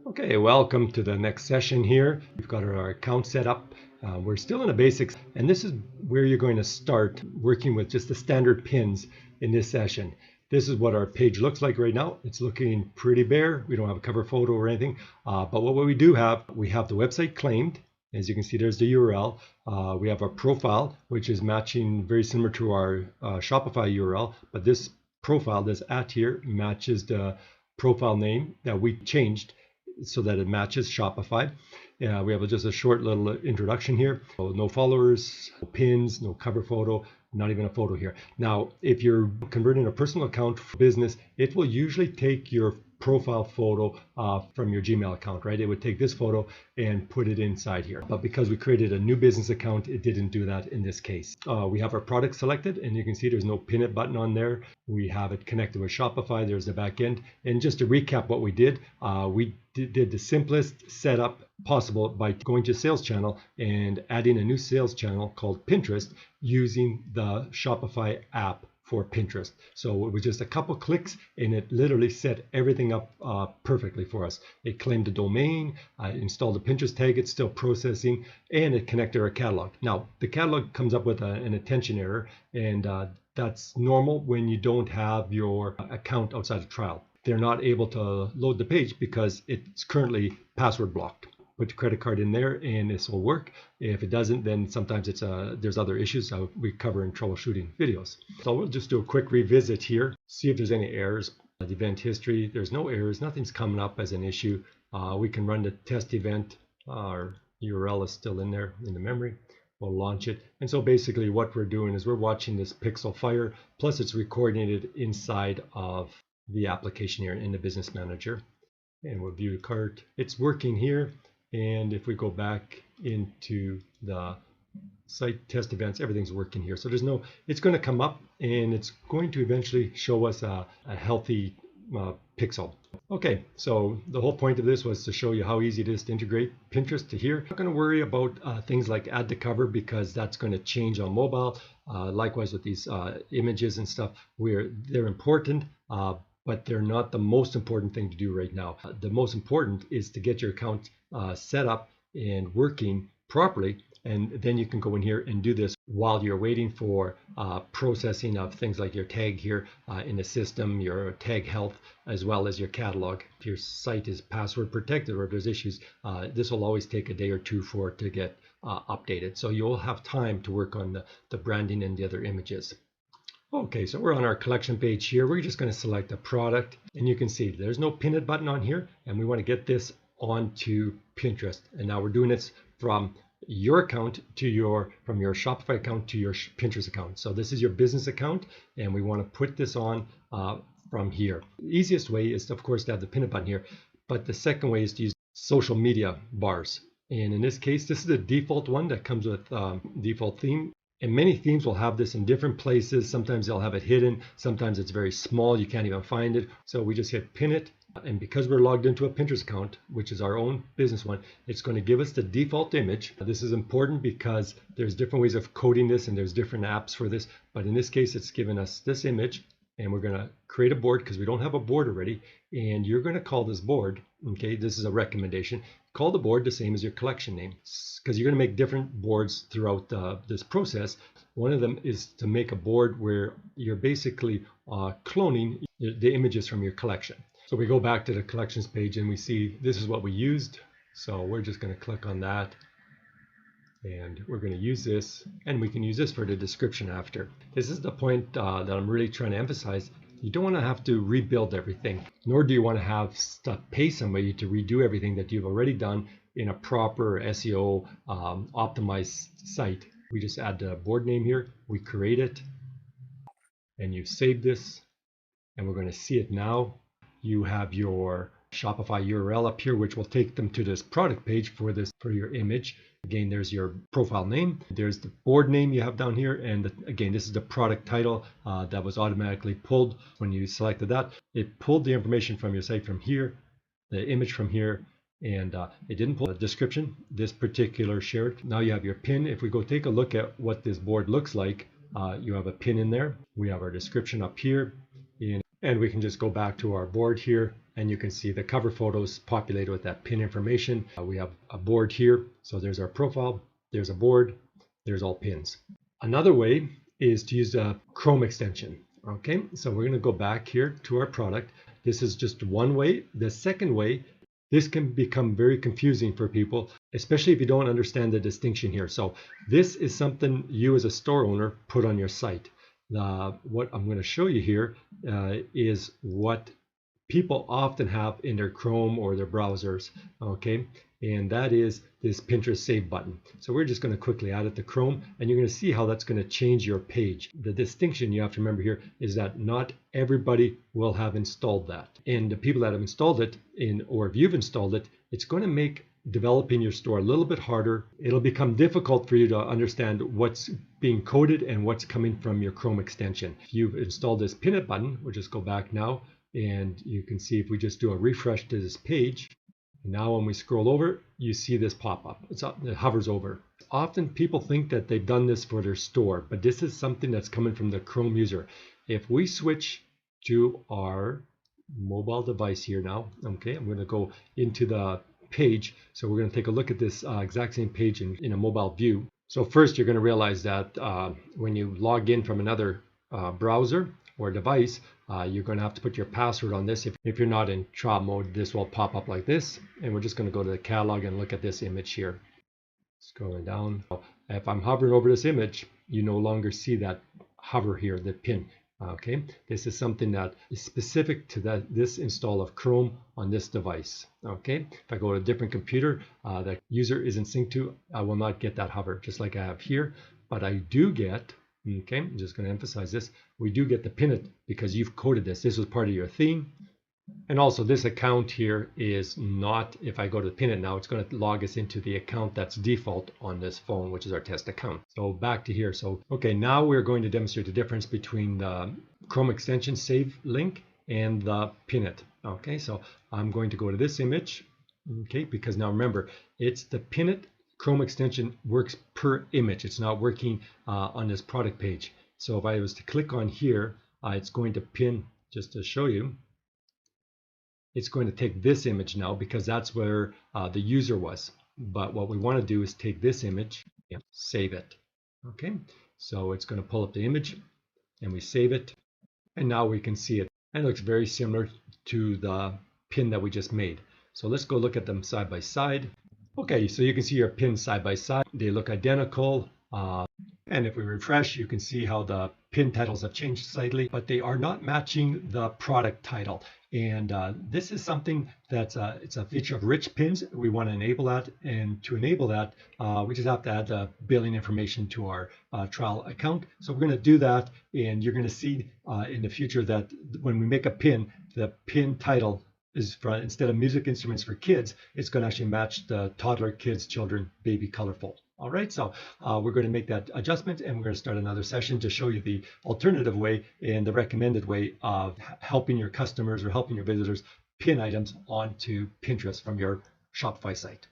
Okay, welcome to the next session here. We've got our account set up. We're still in the basics, and this is where you're going to start working with just the standard pins in this session. This is what our page looks like right now. It's looking pretty bare. We don't have a cover photo or anything, but what we do have, we have the website claimed. As you can see, there's the URL. We have our profile, which is matching very similar to our Shopify URL, but this profile, this @ here, matches the profile name that we changed so that it matches Shopify. We have just a short little introduction here. So no followers, no pins, no cover photo, not even a photo here. Now, if you're converting a personal account for business, it will usually take your profile photo from your Gmail account, right? It would take this photo and put it inside here. But because we created a new business account, it didn't do that in this case. We have our product selected, and you can see there's no pin it button on there. We have it connected with Shopify. There's the back end. And just to recap what we did the simplest setup possible by going to sales channel and adding a new sales channel called Pinterest using the Shopify app for Pinterest. So it was just a couple clicks and it literally set everything up perfectly for us. It claimed the domain, installed the Pinterest tag, it's still processing, and it connected our catalog. Now, the catalog comes up with an attention error, and that's normal when you don't have your account outside of trial. They're not able to load the page because it's currently password blocked. Put your credit card in there and this will work. If it doesn't, then sometimes there's other issues we cover in troubleshooting videos. So we'll just do a quick revisit here, see if there's any errors. The event history, there's no errors, nothing's coming up as an issue. We can run the test event. Our URL is still in there in the memory. We'll launch it. And so basically what we're doing is we're watching this pixel fire, plus it's recording it inside of the application here in the business manager. And we'll view the cart. It's working here. And if we go back into the site test events, everything's working here. So it's going to come up and it's going to eventually show us a healthy pixel. Okay, so the whole point of this was to show you how easy it is to integrate Pinterest to here. I'm not going to worry about things like add to cover because that's going to change on mobile. Likewise with these images and stuff, they're important. But they're not the most important thing to do right now. The most important is to get your account set up and working properly, and then you can go in here and do this while you're waiting for processing of things like your tag here in the system, your tag health, as well as your catalog. If your site is password protected or if there's issues, this will always take a day or two for it to get updated. So you'll have time to work on the branding and the other images. Okay, so we're on our collection page here. We're just going to select a product, and you can see there's no pin it button on here, and we want to get this onto Pinterest. And now we're doing this from your account from your Shopify account to your Pinterest account. So this is your business account, and we want to put this on from here. The easiest way is, of course, to have the pin it button here, but the second way is to use social media bars. And in this case, this is the default one that comes with default theme. And many themes will have this in different places. Sometimes they'll have it hidden. Sometimes it's very small. You can't even find it. So we just hit pin it. And because we're logged into a Pinterest account, which is our own business one, it's going to give us the default image. This is important because there's different ways of coding this and there's different apps for this. But in this case, it's given us this image. And we're going to create a board because we don't have a board already. And you're going to call this board, okay, this is a recommendation. Call the board the same as your collection name because you're going to make different boards throughout this process. One of them is to make a board where you're basically cloning the images from your collection. So we go back to the collections page and we see this is what we used. So we're just going to click on that. And we're going to use this, and we can use this for the description after. This is the point that I'm really trying to emphasize. You don't want to have to rebuild everything, nor do you want to have to pay somebody to redo everything that you've already done in a proper SEO optimized site. We just add the board name here, we create it, and you save this, and we're going to see it now. You have your Shopify URL up here, which will take them to this product page for your image. Again, there's your profile name, there's the board name you have down here, and again, this is the product title that was automatically pulled when you selected that. It pulled the information from your site from here, the image from here, and it didn't pull a description, this particular shared. Now you have your pin. If we go take a look at what this board looks like, you have a pin in there. We have our description up here, and we can just go back to our board here and you can see the cover photos populated with that pin information. We have a board here. So there's our profile, there's a board, there's all pins. Another way is to use the Chrome extension. Okay, so we're going to go back here to our product. This is just one way. The second way, this can become very confusing for people, especially if you don't understand the distinction here. So this is something you as a store owner put on your site. What I'm going to show you here is what people often have in their Chrome or their browsers, okay? And that is this Pinterest Save button. So we're just going to quickly add it to Chrome, and you're going to see how that's going to change your page. The distinction you have to remember here is that not everybody will have installed that. And the people that have installed it, or if you've installed it, it's going to make developing your store a little bit harder. It'll become difficult for you to understand what's being coded and what's coming from your Chrome extension. If you've installed this Pin It button, we'll just go back now, and you can see if we just do a refresh to this page, now when we scroll over, you see this pop up. It hovers over. Often people think that they've done this for their store, but this is something that's coming from the Chrome user. If we switch to our mobile device here now, okay, I'm going to go into the page. So we're going to take a look at this exact same page in a mobile view. So first you're going to realize that when you log in from another browser or device, you're going to have to put your password on this. If you're not in trial mode, this will pop up like this. And we're just going to go to the catalog and look at this image here. Scrolling down. If I'm hovering over this image, you no longer see that hover here, the pin. Okay, this is something that is specific to this install of Chrome on this device. Okay, if I go to a different computer that user isn't synced to, I will not get that hover, just like I have here. But I do get, okay, I'm just going to emphasize this, we do get the pin it because you've coded this. This was part of your theme. And also this account here is not, if I go to pin it now, it's going to log us into the account that's default on this phone, which is our test account. So back to here. So, okay, now we're going to demonstrate the difference between the Chrome extension save link and the pin it. Okay, so I'm going to go to this image, okay, because now remember, it's the pin it Chrome extension works per image. It's not working on this product page. So if I was to click on here, it's going to pin, just to show you, it's going to take this image now because that's where the user was. But what we want to do is take this image and save it. Okay, so it's going to pull up the image and we save it. And now we can see it. And it looks very similar to the pin that we just made. So let's go look at them side by side. Okay, so you can see your pins side by side. They look identical. And if we refresh, you can see how the pin titles have changed slightly, but they are not matching the product title. And this is something that's it's a feature of rich pins. We want to enable that. And to enable that, we just have to add the billing information to our trial account. So we're going to do that. And you're going to see in the future that when we make a pin, the pin title is for, instead of music instruments for kids, it's going to actually match the toddler, kids, children, baby, colorful. All right, so we're going to make that adjustment and we're going to start another session to show you the alternative way and the recommended way of helping your customers or helping your visitors pin items onto Pinterest from your Shopify site.